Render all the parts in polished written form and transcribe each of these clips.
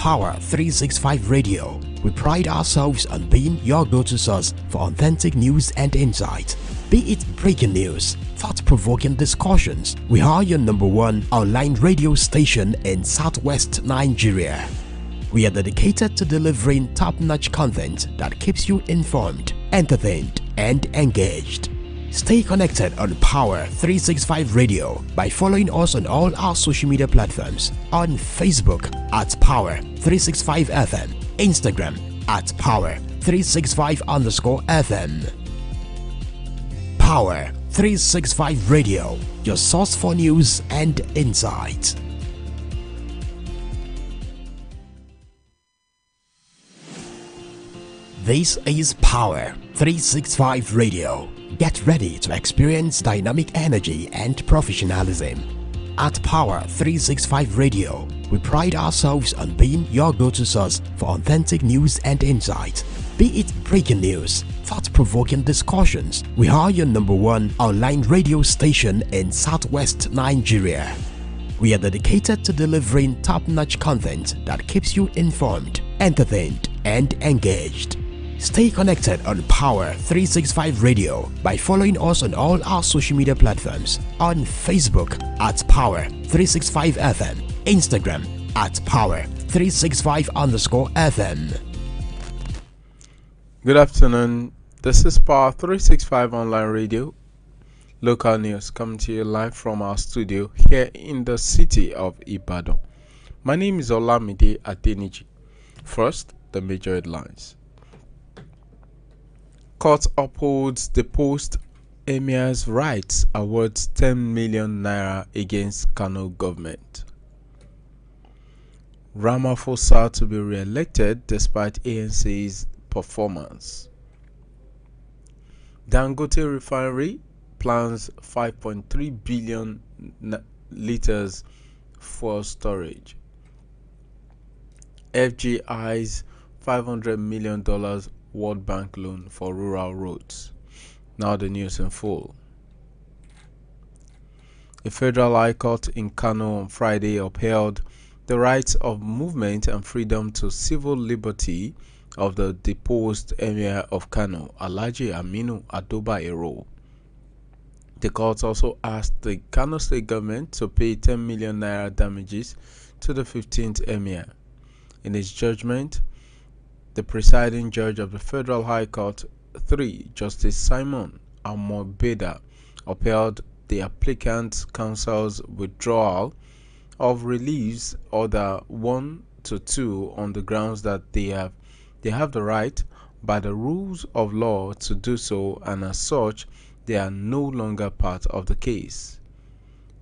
Power 365 Radio, we pride ourselves on being your go-to source for authentic news and insight. Be it breaking news, thought-provoking discussions, we are your #1 online radio station in Southwest Nigeria. We are dedicated to delivering top-notch content that keeps you informed, entertained, and engaged. Stay connected on Power 365 Radio by following us on all our social media platforms, on Facebook at Power 365 FM, Instagram at Power 365_FM. Power 365 Radio, your source for news and insight. This is Power 365 Radio. Get ready to experience dynamic energy and professionalism. At Power 365 Radio, we pride ourselves on being your go-to source for authentic news and insight. Be it breaking news, thought-provoking discussions, we are your #1 online radio station in Southwest Nigeria. We are dedicated to delivering top-notch content that keeps you informed, entertained, and engaged. Stay connected on Power 365 Radio by following us on all our social media platforms, on Facebook at Power 365 FM, Instagram at Power 365_FM. Good afternoon, this is Power 365 Online Radio. Local news coming to you live from our studio here in the city of Ibadan. My name is Olamide Adeniji. First, the major headlines. Court upholds the post Emir's rights, awards 10 million naira against Kano government. Ramaphosa to be re-elected despite ANC's performance. Dangote refinery plans 5.3 billion liters for storage. FGI's $500 million World Bank loan for rural roads. Now the news in full. A federal high court in Kano on Friday upheld the rights of movement and freedom to civil liberty of the deposed Emir of Kano, Alhaji Aminu Ado Bayero. The court also asked the Kano state government to pay 10 million naira damages to the 15th Emir. In his judgment, the presiding judge of the Federal High Court 3, Justice Simon Amobeda, upheld the applicant counsel's withdrawal of reliefs order 1 to 2 on the grounds that they have the right by the rules of law to do so, and as such they are no longer part of the case.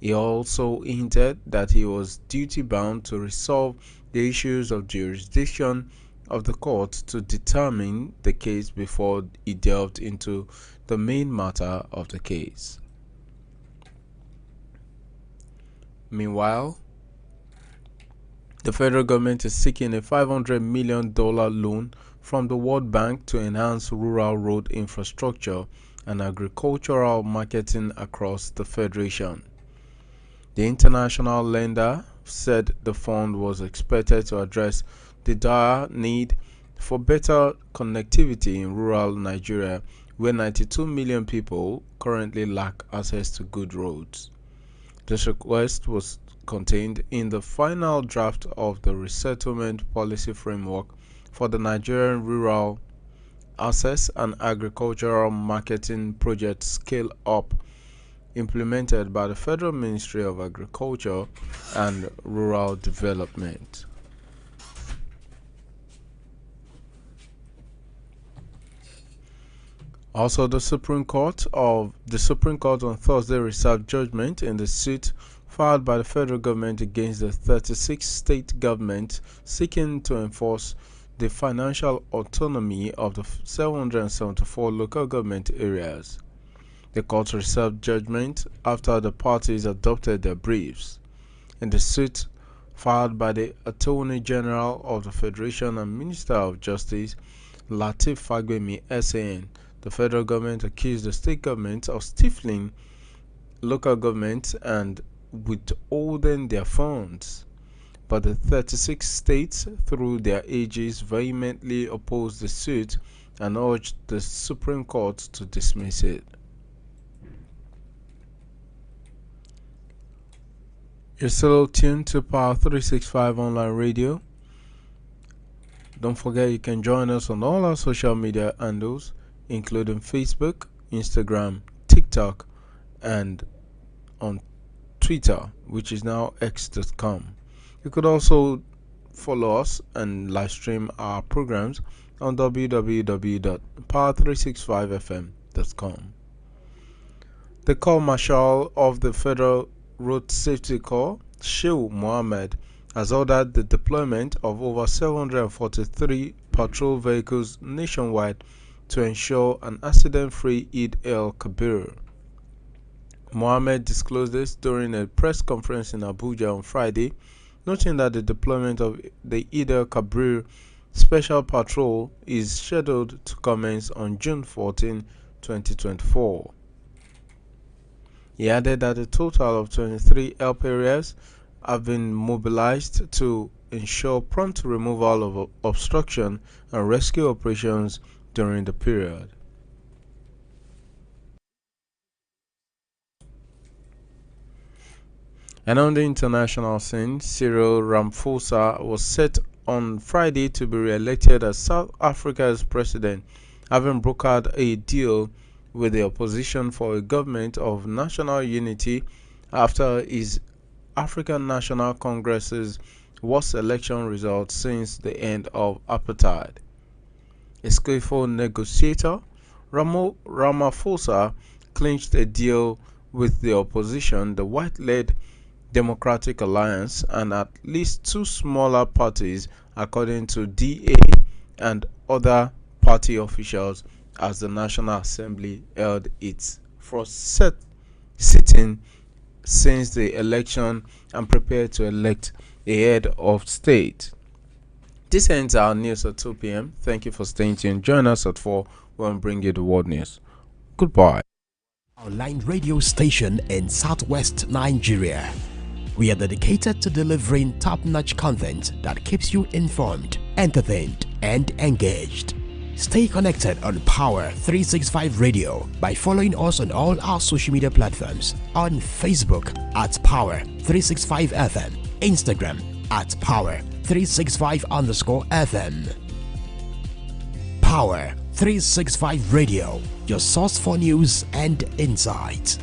He also hinted that he was duty bound to resolve the issues of jurisdiction of the court to determine the case before he delved into the main matter of the case. Meanwhile, the federal government is seeking a $500 million loan from the World Bank to enhance rural road infrastructure and agricultural marketing across the federation. The international lender said the fund was expected to address the dire need for better connectivity in rural Nigeria, where 92 million people currently lack access to good roads. This request was contained in the final draft of the Resettlement Policy Framework for the Nigerian Rural Access and Agricultural Marketing Project Scale Up, implemented by the Federal Ministry of Agriculture and Rural Development. Also, the Supreme Court on Thursday reserved judgment in the suit filed by the federal government against the 36 state governments seeking to enforce the financial autonomy of the 774 local government areas. The court reserved judgment after the parties adopted their briefs. In the suit filed by the Attorney General of the Federation and Minister of Justice, Lateef Fagbemi SAN, the federal government accused the state government of stifling local governments and withholding their funds. but the 36 states, through their AGs, vehemently opposed the suit and urged the Supreme Court to dismiss it. You're still tuned to Power 365 online radio. Don't forget you can join us on all our social media handles, including Facebook, Instagram, TikTok, and on Twitter, which is now x.com. You could also follow us and live stream our programs on www.power365fm.com. The Corps Marshal of the Federal Road Safety Corps, Shehu Mohammed, has ordered the deployment of over 743 patrol vehicles nationwide to ensure an accident-free Eid el-Kabir. Mohammed disclosed this during a press conference in Abuja on Friday, noting that the deployment of the Eid el-Kabir Special Patrol is scheduled to commence on June 14, 2024. He added that a total of 23 help areas have been mobilized to ensure prompt removal of obstruction and rescue operations during the period. And on the international scene, Cyril Ramaphosa was set on Friday to be re-elected as South Africa's president, having brokered a deal with the opposition for a government of national unity after his African National Congress's worst election result since the end of apartheid. A skillful negotiator, Ramaphosa clinched a deal with the opposition, the white-led Democratic Alliance, and at least two smaller parties, according to DA and other party officials, as the National Assembly held its first sitting since the election and prepared to elect a head of state. This ends our news at 2 p.m. Thank you for staying tuned. Join us at 4 when we bring you the world news. Goodbye. Online radio station in Southwest Nigeria. We are dedicated to delivering top-notch content that keeps you informed, entertained, and engaged. Stay connected on Power 365 Radio by following us on all our social media platforms, on Facebook at Power 365 FM, Instagram at Power 365_FM. Power 365 Radio, your source for news and insights.